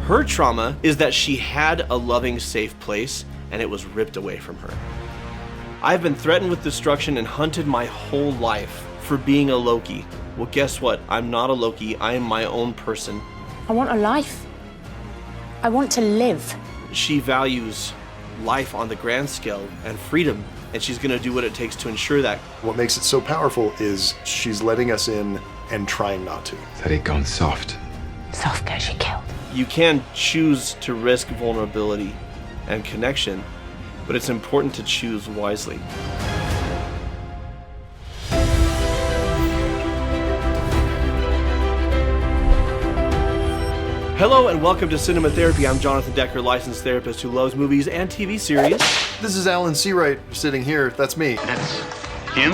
Her trauma is that she had a loving, safe place and it was ripped away from her. I've been threatened with destruction and hunted my whole life for being a Loki. Well, guess what? I'm not a Loki. I am my own person. I want a life. I want to live. She values life on the grand scale and freedom, and she's going to do what it takes to ensure that. What makes it so powerful is she's letting us in and trying not to. Had it gone soft. Soft girl she killed. You can choose to risk vulnerability and connection, but it's important to choose wisely. Hello and welcome to Cinema Therapy. I'm Jonathan Decker, licensed therapist who loves movies and TV series. This is Alan Seawright sitting here. That's me. That's him?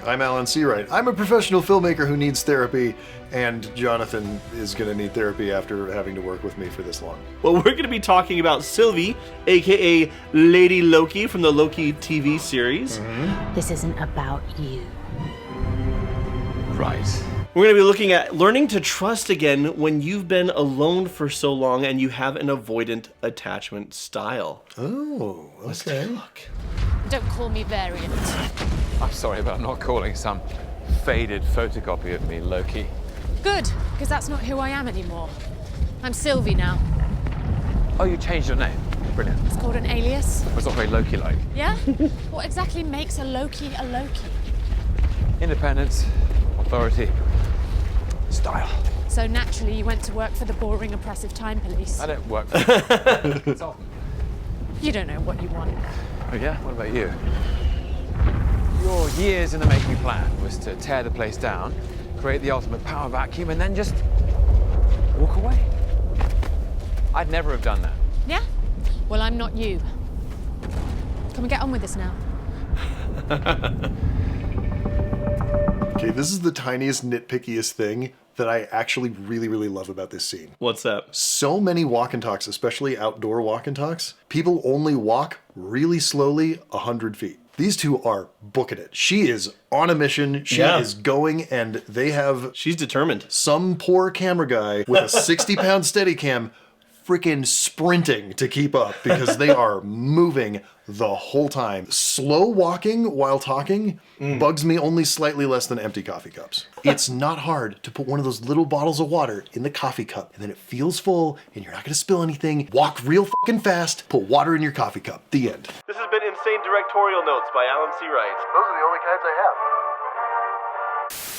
I'm Alan Seawright. I'm a professional filmmaker who needs therapy, and Jonathan is going to need therapy after having to work with me for this long. Well, we're going to be talking about Sylvie, aka Lady Loki from the Loki TV series. This isn't about you. Right. We're going to be looking at learning to trust again when you've been alone for so long and you have an avoidant attachment style. Oh, okay. Let's take a look. Don't call me variant. I'm sorry, but I'm not calling some faded photocopy of me Loki. Good, because that's not who I am anymore. I'm Sylvie now. Oh, you changed your name. Brilliant. It's called an alias. It's not very Loki-like. Yeah? What exactly makes a Loki a Loki? Independence, authority, style. So naturally you went to work for the boring, oppressive time police. I don't work for It's often. You don't know what you want. Oh yeah? What about you? Your years in the making plan was to tear the place down, create the ultimate power vacuum, and then just walk away. I'd never have done that. Yeah? Well, I'm not you. Can we get on with this now? Okay, this is the tiniest, nitpickiest thing that I actually really love about this scene. What's that? So many walk and talks, especially outdoor walk and talks, people only walk really slowly 100 feet. These two are booking it. She is on a mission. She is going, and they have She's determined. some poor camera guy with a 60-pound Steadicam freaking sprinting to keep up because they are moving the whole time. Slow walking while talking bugs me only slightly less than empty coffee cups. It's not hard to put one of those little bottles of water in the coffee cup, and then it feels full and you're not gonna spill anything. Walk real fucking fast, put water in your coffee cup. The end. This has been Insane Directorial Notes by Alan Seawright. Those are the only kinds I have.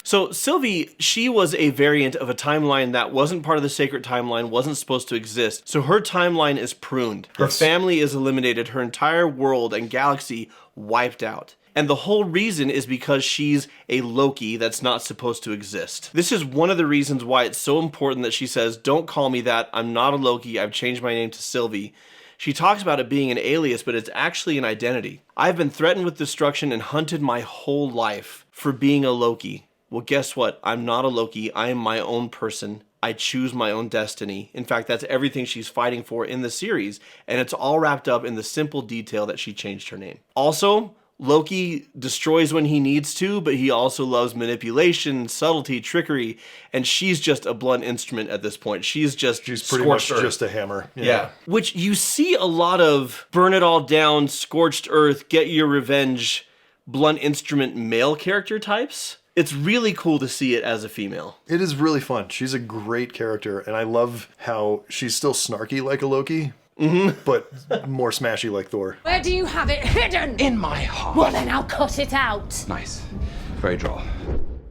So Sylvie, she was a variant of a timeline that wasn't part of the sacred timeline, wasn't supposed to exist. So her timeline is pruned. Her family is eliminated, her entire world and galaxy wiped out. And the whole reason is because she's a Loki that's not supposed to exist. This is one of the reasons why it's so important that she says, don't call me that, I'm not a Loki, I've changed my name to Sylvie. She talks about it being an alias, but it's actually an identity. I've been threatened with destruction and hunted my whole life for being a Loki. Well, guess what? I'm not a Loki. I am my own person. I choose my own destiny. In fact, that's everything she's fighting for in the series, and it's all wrapped up in the simple detail that she changed her name. Also, Loki destroys when he needs to, but he also loves manipulation, subtlety, trickery, and she's just a blunt instrument at this point. She's Pretty much just a hammer. Yeah. Which you see a lot of burn it all down, scorched earth, get your revenge, blunt instrument male character types. It's really cool to see it as a female. It is really fun. She's a great character, and I love how she's still snarky like a Loki, but more smashy like Thor. Where do you have it hidden? In my heart. Well, then I'll cut it out. Nice. Very droll.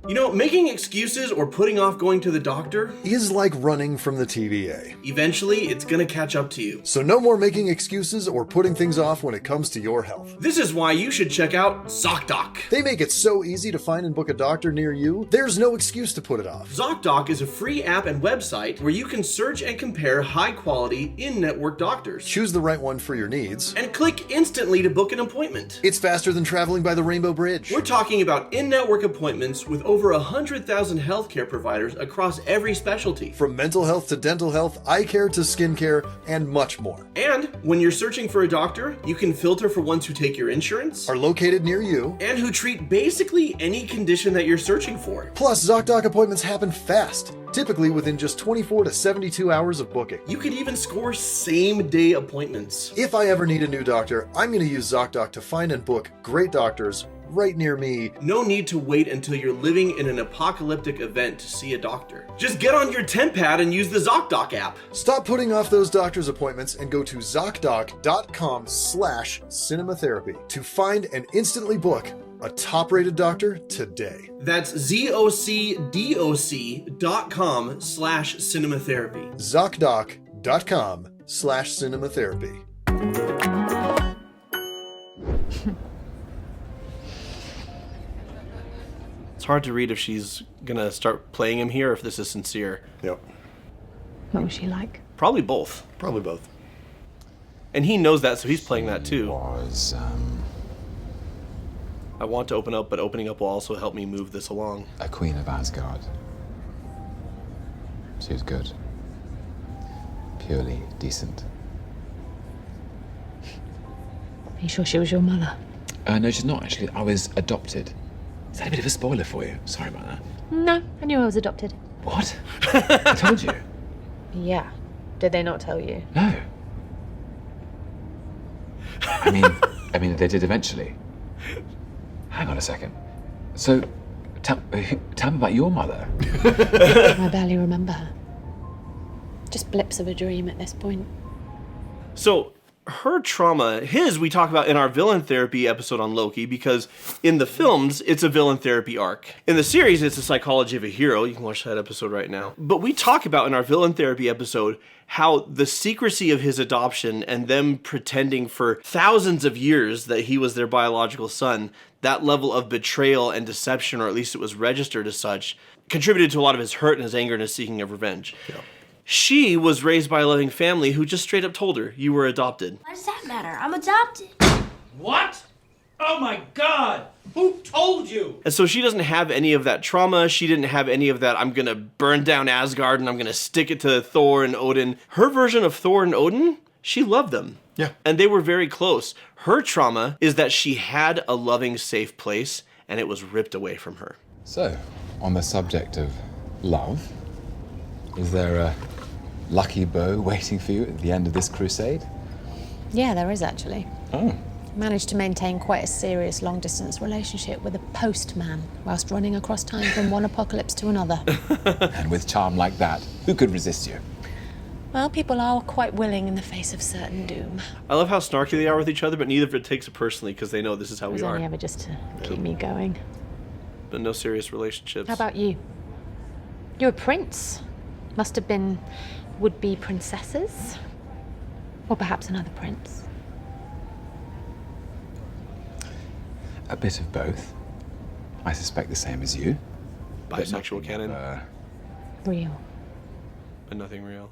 You know, making excuses or putting off going to the doctor, Is like running from the TVA. eventually it's gonna catch up to you. So no more making excuses or putting things off when it comes to your health. This is why you should check out ZocDoc. They make it so easy to find and book a doctor near you, there's no excuse to put it off. ZocDoc is a free app and website where you can search and compare high-quality, in-network doctors. Choose the right one for your needs. And click instantly to book an appointment. It's faster than traveling by the Rainbow Bridge. We're talking about in-network appointments with over 100,000 healthcare providers across every specialty. From mental health to dental health, eye care to skincare, and much more. And when you're searching for a doctor, you can filter for ones who take your insurance, Are located near you. and who treat basically any condition that you're searching for. Plus, ZocDoc appointments happen fast, typically within just 24 to 72 hours of booking. You could even score same-day appointments. If I ever need a new doctor, I'm going to use ZocDoc to find and book great doctors right near me. No need to wait until you're living in an apocalyptic event to see a doctor. Just get on your TempPad and use the ZocDoc app. Stop putting off those doctor's appointments and go to ZocDoc.com/cinematherapy to find and instantly book a top-rated doctor today. That's ZocDoc.com/cinematherapy. ZocDoc.com/cinematherapy. It's hard to read if she's gonna start playing him here or if this is sincere. Yep, What was she like? Probably both. probably both. And he knows that, so he's playing that too. Was I want to open up, but opening up will also help me move this along. a queen of Asgard. She was good. Purely decent. Are you sure she was your mother? No, she's not actually. I was adopted. Is that a bit of a spoiler for you? Sorry about that. No, I knew I was adopted. What? I told you. Yeah. Did they not tell you? No. I mean, they did eventually. Hang on a second. So, tell me about your mother. I barely remember her. Just blips of a dream at this point. So, her trauma, we talk about in our villain therapy episode on Loki, because in the films, it's a villain therapy arc. In the series, it's a psychology of a hero. You can watch that episode right now. But we talk about in our villain therapy episode how the secrecy of his adoption and them pretending for thousands of years that he was their biological son, that level of betrayal and deception, or at least it was registered as such, contributed to a lot of his hurt and his anger and his seeking of revenge. Yeah. She was raised by a loving family who just straight up told her, you were adopted. Why does that matter? I'm adopted. What? Oh my God! Who told you? And so she doesn't have any of that trauma. She didn't have any of that, I'm gonna burn down Asgard and I'm gonna stick it to Thor and Odin. Her version of Thor and Odin, she loved them. Yeah. And they were very close. Her trauma is that she had a loving, safe place and it was ripped away from her. So, on the subject of love, is there a lucky bow waiting for you at the end of this crusade? Yeah, there is actually. Oh. Managed to maintain quite a serious long-distance relationship with a postman whilst running across time from one apocalypse to another. And with charm like that, who could resist you? Well, people are quite willing in the face of certain doom. I love how snarky they are with each other, but neither of it takes it personally because they know this is how It we was are. only ever just to keep me going. But no serious relationships. How about you? You're a prince. Must have been would-be princesses? Or perhaps another prince? A bit of both. I suspect the same as you. Bisexual canon, Real. but nothing real.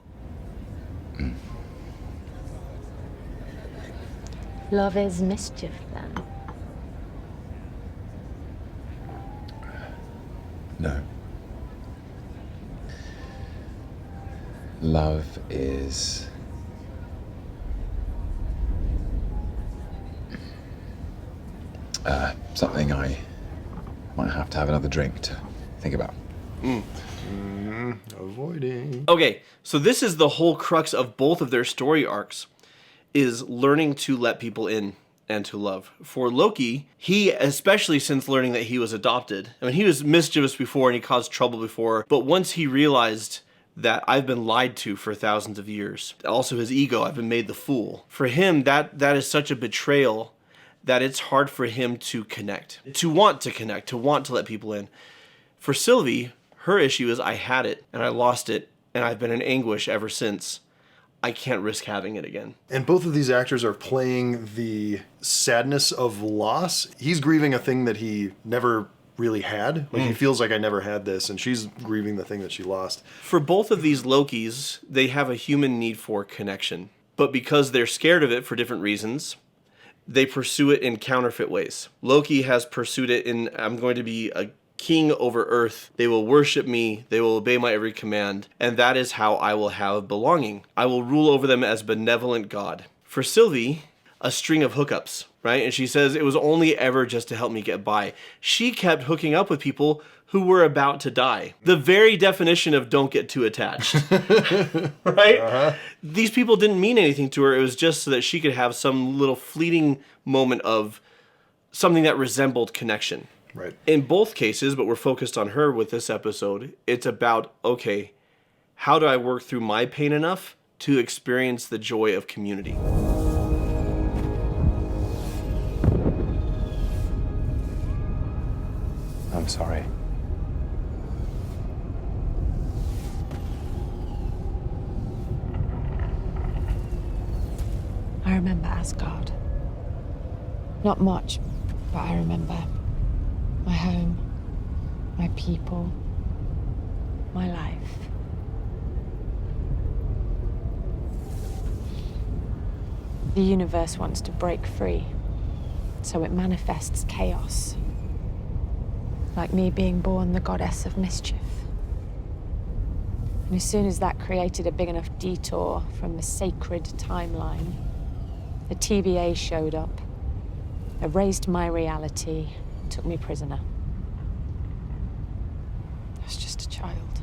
Love is mischief, then. No. Love is... something I might have to have another drink to think about. Avoiding. Okay, so this is the whole crux of both of their story arcs, is learning to let people in and to love. For Loki, he, especially since learning that he was adopted, I mean, he was mischievous before and he caused trouble before, but once he realized that I've been lied to for thousands of years, also his ego, I've been made the fool. For him, that is such a betrayal that it's hard for him to connect, to want to let people in. For Sylvie, her issue is I had it and I lost it and I've been in anguish ever since. I can't risk having it again. And both of these actors are playing the sadness of loss. He's grieving a thing that he never really had. Like he feels like I never had this, and she's grieving the thing that she lost. For both of these Lokis, they have a human need for connection. But because they're scared of it for different reasons, they pursue it in counterfeit ways. Loki has pursued it in, I'm going to be a king over earth. They will worship me. They will obey my every command. And that is how I will have belonging. I will rule over them as benevolent God. For Sylvie, a string of hookups, right? And she says it was only ever just to help me get by. She kept hooking up with people who were about to die. The very definition of don't get too attached, right? These people didn't mean anything to her. It was just so that she could have some little fleeting moment of something that resembled connection. Right. In both cases, but we're focused on her with this episode, it's about, okay, how do I work through my pain enough to experience the joy of community? I'm sorry. I remember Asgard. Not much, but I remember my home, my people, my life. The universe wants to break free, so it manifests chaos. Like me being born the goddess of mischief. And as soon as that created a big enough detour from the sacred timeline, the TVA showed up, erased my reality, took me prisoner. I was just a child.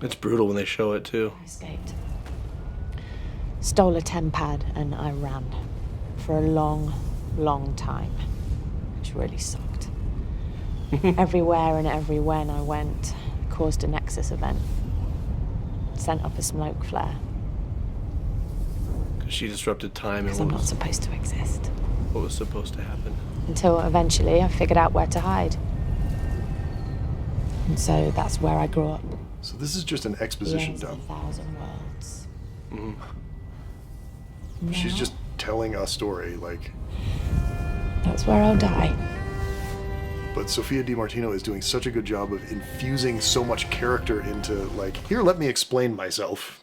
It's brutal when they show it too. I escaped. Stole a TemPad and I ran. For a long, long time. Which really sucked. Everywhere and every when I went, caused a Nexus event. Sent up a smoke flare. Because she disrupted time and Because I'm not supposed to exist. what was supposed to happen. Until eventually I figured out where to hide. And so that's where I grew up. So this is just an exposition Beyond dump. 1,000 worlds. She's Now, just telling a story, like. That's where I'll die. But Sophia DiMartino is doing such a good job of infusing so much character into, like, here, let me explain myself.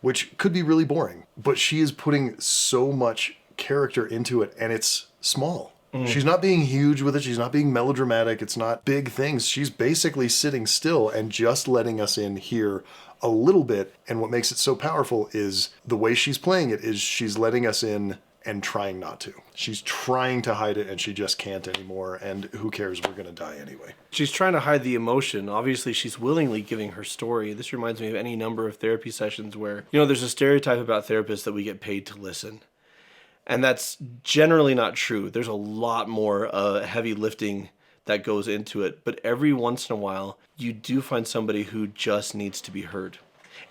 Which could be really boring. But she is putting so much character into it, and it's small. She's not being huge with it. She's not being melodramatic. It's not big things. She's basically sitting still and just letting us in here a little bit. And what makes it so powerful is the way she's playing it is she's letting us in and trying not to. She's trying to hide it and she just can't anymore. And who cares? We're going to die anyway. She's trying to hide the emotion. Obviously, she's willingly giving her story. This reminds me of any number of therapy sessions where, there's a stereotype about therapists that we get paid to listen. And that's generally not true. There's a lot more heavy lifting that goes into it. But every once in a while, you do find somebody who just needs to be heard.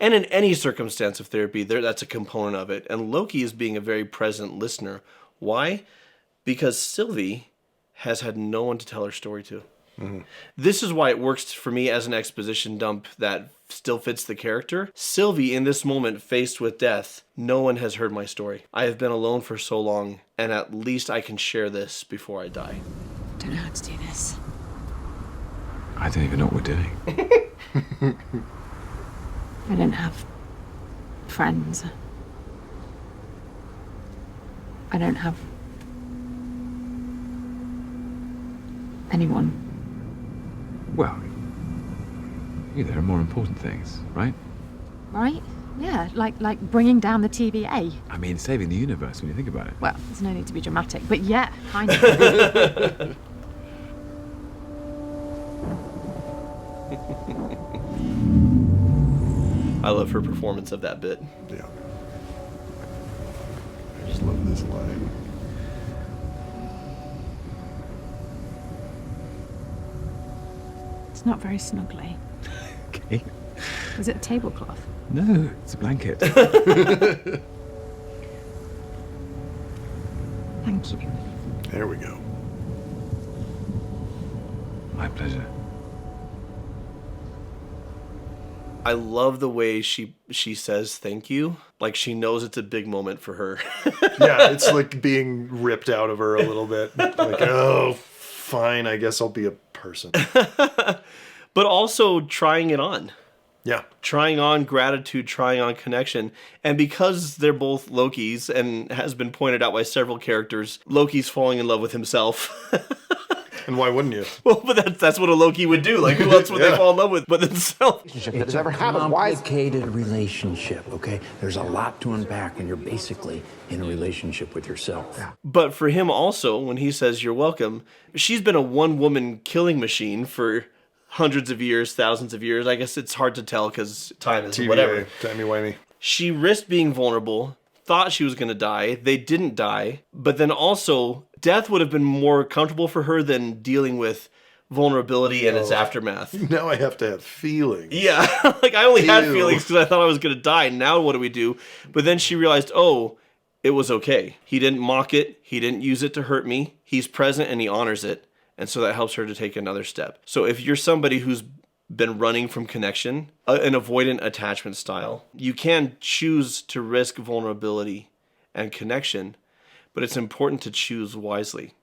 And in any circumstance of therapy, that's a component of it. And Loki is being a very present listener. Why? Because Sylvie has had no one to tell her story to. This is why it works for me as an exposition dump that still fits the character. Sylvie, in this moment, faced with death, no one has heard my story. I have been alone for so long, and at least I can share this before I die. Don't know how to do this. I don't even know what we're doing. I don't have friends. I don't have anyone. Well, there are more important things, right? Right? Yeah, like bringing down the TVA. I mean, saving the universe when you think about it. Well, there's no need to be dramatic, but yeah, kind of. I love her performance of that bit. Yeah. I just love this line. It's not very snuggly. Okay. Is it a tablecloth? No, it's a blanket. Thank you. There we go. My pleasure. I love the way she says thank you. Like she knows it's a big moment for her. Yeah, it's like being ripped out of her a little bit. Like, oh, fine, I guess I'll be a person. But also trying it on. Yeah. Trying on gratitude, trying on connection. And because they're both Lokis, and has been pointed out by several characters, Loki's falling in love with himself. And why wouldn't you? Well, but that's what a Loki would do. Like, who else would they fall in love with but themselves? It's a complicated relationship, okay? There's a lot to unpack, and you're basically in a relationship with yourself. But for him also, when he says you're welcome, she's been a one-woman killing machine for hundreds of years, thousands of years. I guess it's hard to tell because time is TVA, whatever. timey-wimey. She risked being vulnerable, thought she was going to die. They didn't die. But then also, death would have been more comfortable for her than dealing with vulnerability and its aftermath. Now I have to have feelings. Yeah, like I only had Ew. feelings because I thought I was going to die. Now what do we do? But then she realized, oh, it was okay. He didn't mock it. He didn't use it to hurt me. He's present and he honors it. And so that helps her to take another step. So if you're somebody who's been running from connection, an avoidant attachment style, you can choose to risk vulnerability and connection, but it's important to choose wisely.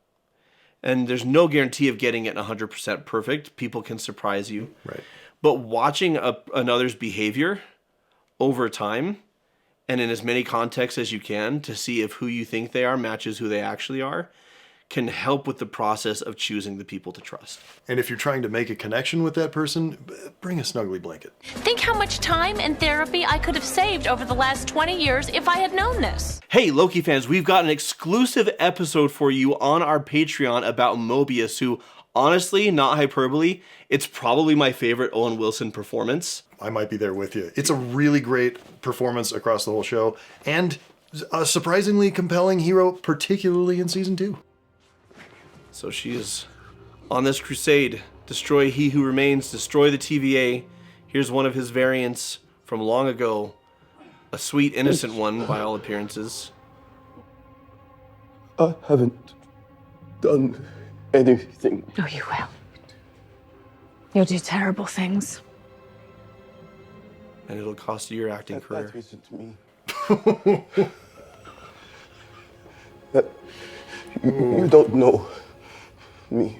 And there's no guarantee of getting it 100% perfect. People can surprise you. Right. But watching another's behavior over time and in as many contexts as you can to see if who you think they are matches who they actually are can help with the process of choosing the people to trust. And if you're trying to make a connection with that person, bring a snuggly blanket. Think how much time and therapy I could have saved over the last 20 years if I had known this. Hey, Loki fans, we've got an exclusive episode for you on our Patreon about Mobius, who, honestly, not hyperbole, it's probably my favorite Owen Wilson performance. I might be there with you. It's a really great performance across the whole show, and a surprisingly compelling hero, particularly in season 2. So she is on this crusade. Destroy he who remains, destroy the TVA. Here's one of his variants from long ago. A sweet, innocent one, by all appearances. I haven't done anything. Oh, you will. You'll do terrible things. And it'll cost you your acting career. That isn't me. You don't know me.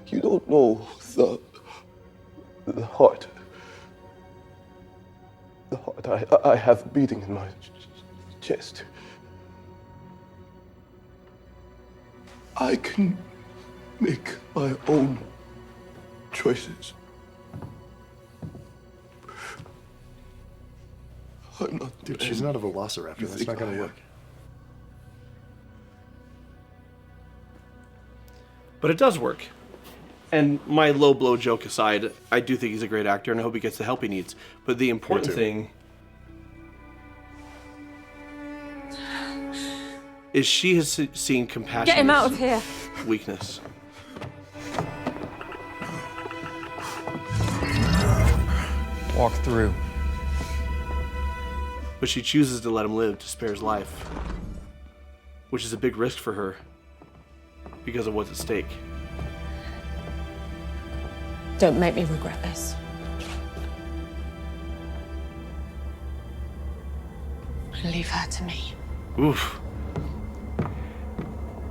You don't know the heart. The heart I have beating in my chest. I can make my own choices. I'm not. Dude, she's not a velociraptor. That's not gonna work. But it does work. And my low blow joke aside, I do think he's a great actor and I hope he gets the help he needs. But the important thing is she has seen compassion. Get him out of here. Weakness. Walk through. But she chooses to let him live to spare his life, which is a big risk for her because of what's at stake. Don't make me regret this. Leave her to me. Oof.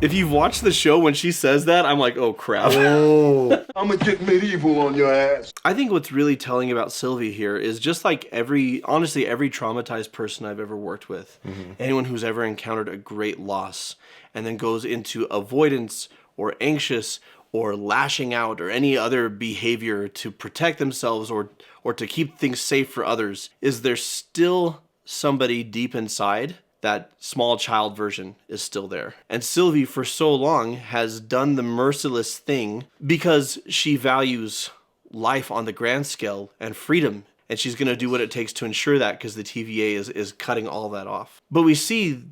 If you've watched the show, when she says that, I'm like, oh crap. Oh, I'm gonna get medieval on your ass. I think what's really telling about Sylvie here is just like honestly, every traumatized person I've ever worked with, anyone who's ever encountered a great loss and then goes into avoidance or anxious or lashing out or any other behavior to protect themselves or to keep things safe for others, is there still somebody deep inside. That small child version is still there. And Sylvie, for so long, has done the merciless thing because she values life on the grand scale and freedom. And she's going to do what it takes to ensure that because the TVA is cutting all that off. But we see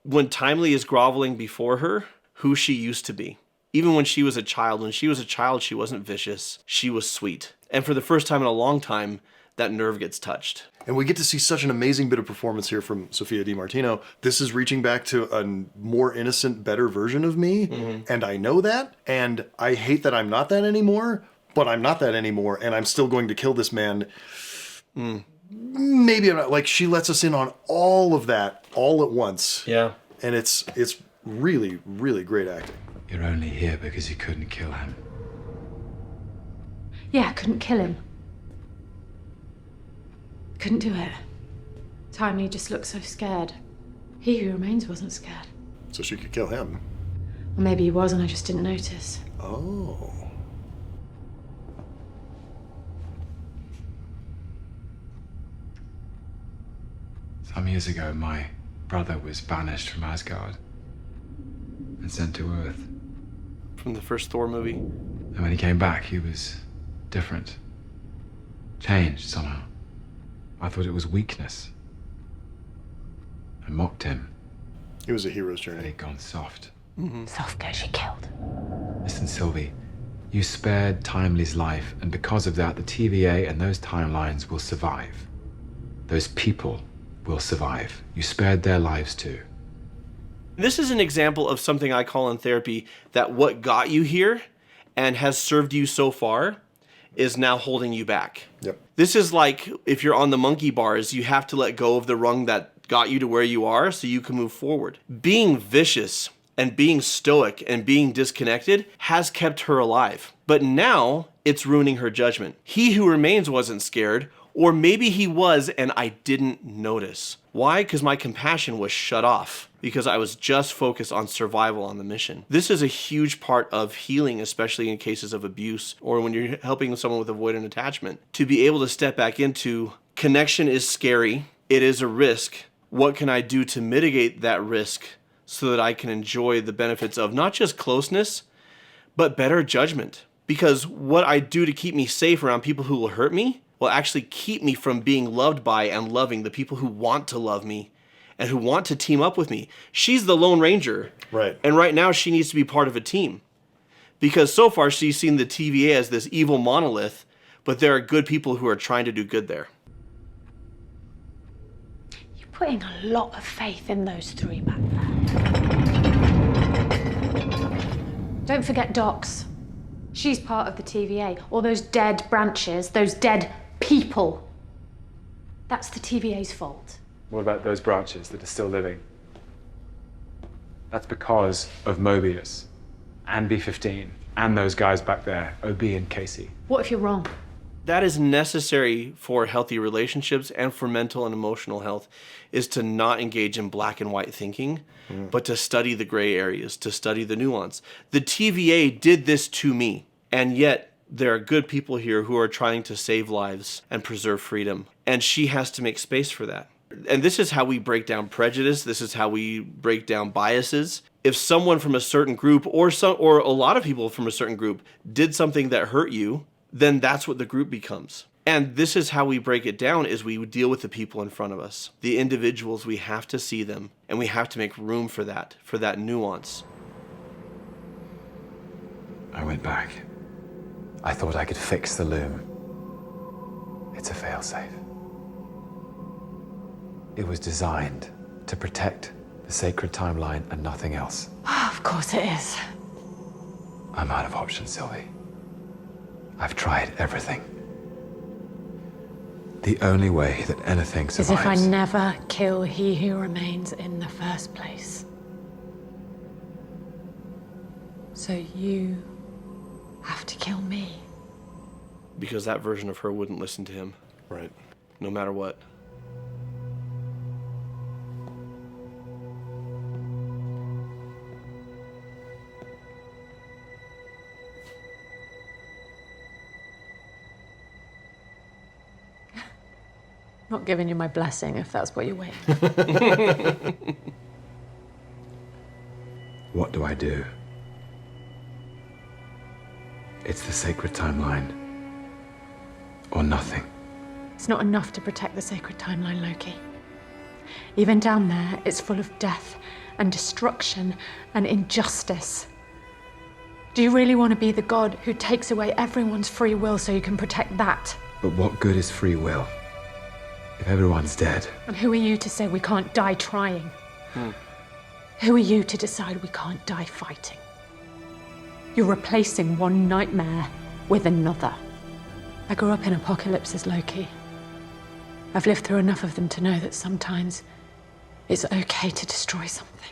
when Timely is groveling before her, who she used to be. Even when she was a child. When she was a child, she wasn't vicious. She was sweet. And for the first time in a long time, that nerve gets touched. And we get to see such an amazing bit of performance here from Sophia Di Martino. This is reaching back to a more innocent, better version of me. And I know that. And I hate that I'm not that anymore. But I'm not that anymore. And I'm still going to kill this man. Maybe I'm not. Like, she lets us in on all of that all at once. Yeah. And it's really, really great acting. You're only here because you couldn't kill him. Yeah, I couldn't kill him. Couldn't do it. Timely just looked so scared. He who remains wasn't scared. So she could kill him. Or maybe he was and I just didn't notice. Oh. Some years ago, my brother was banished from Asgard and sent to Earth. From the first Thor movie. And when he came back, he was different. Changed somehow. I thought it was weakness. I mocked him. It was a hero's But journey. he'd gone soft. Soft girl she killed. Listen, Sylvie, you spared Timely's life, and because of that, the TVA and those timelines will survive. Those people will survive. You spared their lives too. This is an example of something I call in therapy that what got you here and has served you so far is now holding you back. Yep. This is like if you're on the monkey bars, you have to let go of the rung that got you to where you are so you can move forward. Being vicious and being stoic and being disconnected has kept her alive. But now it's ruining her judgment. He who remains wasn't scared, or maybe he was and I didn't notice. Why? Because my compassion was shut off because I was just focused on survival on the mission. This is a huge part of healing, especially in cases of abuse or when you're helping someone with avoidant attachment. To be able to step back into connection is scary. It is a risk. What can I do to mitigate that risk so that I can enjoy the benefits of not just closeness, but better judgment? Because what I do to keep me safe around people who will hurt me will actually keep me from being loved by and loving the people who want to love me and who want to team up with me. She's the Lone Ranger. Right. And right now she needs to be part of a team. Because so far she's seen the TVA as this evil monolith, but there are good people who are trying to do good there. You're putting a lot of faith in those three back there. Don't forget Docs. She's part of the TVA. All those dead branches, those dead people. That's the TVA's fault. What about those branches that are still living? That's because of Mobius and B-15 and those guys back there, OB and Casey. What if you're wrong? That is necessary for healthy relationships and for mental and emotional health, is to not engage in black and white thinking, but to study the gray areas, to study the nuance. The TVA did this to me, and yet there are good people here who are trying to save lives and preserve freedom, and she has to make space for that. And this is how we break down prejudice. This is how we break down biases. If someone from a certain group or a lot of people from a certain group did something that hurt you, then that's what the group becomes. And this is how we break it down, is we deal with the people in front of us. The individuals, we have to see them, and we have to make room for that nuance. I went back. I thought I could fix the loom. It's a failsafe. It was designed to protect the sacred timeline and nothing else. Of course it is. I'm out of options, Sylvie. I've tried everything. The only way that anything As survives... if I never kill he who remains in the first place. So you have to kill me. Because that version of her wouldn't listen to him. Right. No matter what. Not giving you my blessing if that's what you're waiting. What do I do? It's the sacred timeline. Or nothing. It's not enough to protect the sacred timeline, Loki. Even down there, it's full of death and destruction and injustice. Do you really want to be the god who takes away everyone's free will so you can protect that? But what good is free will if everyone's dead? And who are you to say we can't die trying? Who are you to decide we can't die fighting? You're replacing one nightmare with another. I grew up in apocalypses, Loki. I've lived through enough of them to know that sometimes it's okay to destroy something.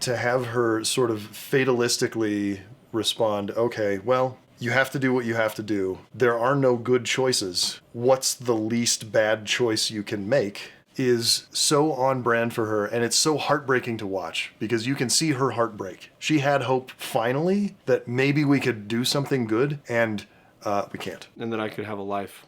To have her sort of fatalistically respond, okay, well, you have to do what you have to do. There are no good choices. What's the least bad choice you can make? is so on brand for her, and it's so heartbreaking to watch because you can see her heartbreak. She had hope finally that maybe we could do something good, and we can't. And that I could have a life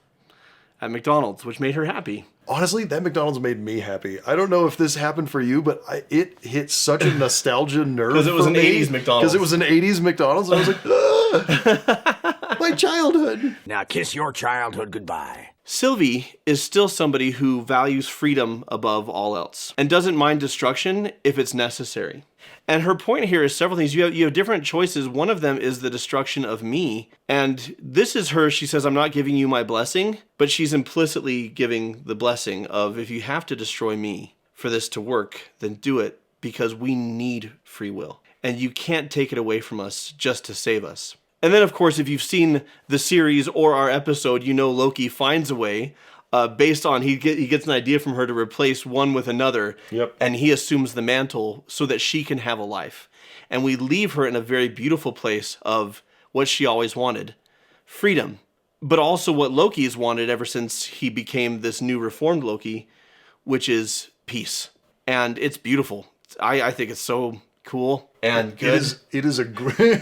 at McDonald's, which made her happy. Honestly, that McDonald's made me happy. I don't know if this happened for you, but it hit such a nostalgia nerve. Because it was an 80s McDonald's. Because it was an 80s McDonald's, and I was like, ah, my childhood. Now kiss your childhood goodbye. Sylvie is still somebody who values freedom above all else and doesn't mind destruction if it's necessary. And her point here is several things. You have different choices. One of them is the destruction of me. And this is her. She says, I'm not giving you my blessing, but she's implicitly giving the blessing of if you have to destroy me for this to work, then do it because we need free will. And you can't take it away from us just to save us. And then, of course, if you've seen the series or our episode, you know Loki finds a way based on, he gets an idea from her to replace one with another. Yep. And he assumes the mantle so that she can have a life. And we leave her in a very beautiful place of what she always wanted, freedom. But also what Loki has wanted ever since he became this new reformed Loki, which is peace. And it's beautiful. I think it's so cool and good. It is a great...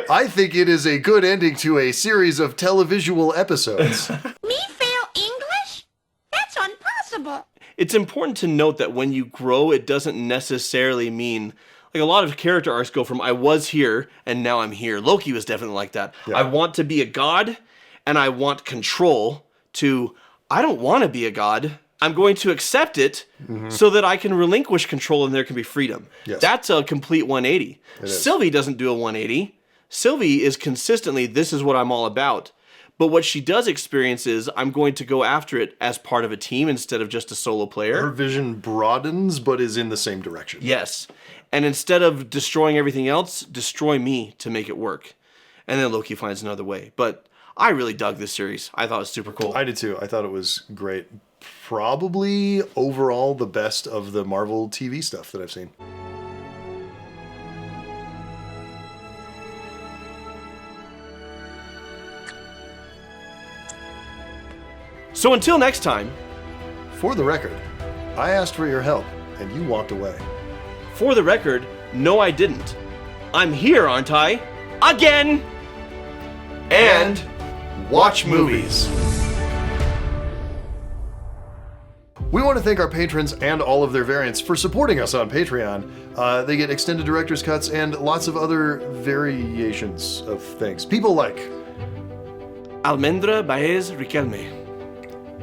I think it is a good ending to a series of televisual episodes. Me fail English? That's impossible. It's important to note that when you grow, it doesn't necessarily mean... Like a lot of character arcs go from I was here and now I'm here. Loki was definitely like that. Yeah. I want to be a god and I want control to I don't want to be a god. I'm going to accept it so that I can relinquish control and there can be freedom. Yes. That's a complete 180. Sylvie doesn't do a 180. Sylvie is consistently, this is what I'm all about. But what she does experience is, I'm going to go after it as part of a team instead of just a solo player. Her vision broadens, but is in the same direction. Yes. And instead of destroying everything else, destroy me to make it work. And then Loki finds another way. But I really dug this series. I thought it was super cool. I did too. I thought it was great. Probably overall the best of the Marvel TV stuff that I've seen. So until next time, for the record, I asked for your help and you walked away. For the record, no I didn't. I'm here, aren't I? Again! And watch movies. We want to thank our patrons and all of their variants for supporting us on Patreon. They get extended director's cuts and lots of other variations of things. People like Almendra Baez Riquelme,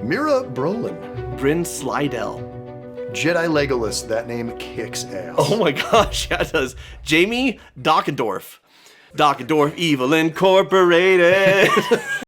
Mira Brolin, Bryn Slidell, Jedi Legolas, that name kicks ass. Oh my gosh, yeah it does. Jamie Dockendorf, Dockendorf Evil Incorporated.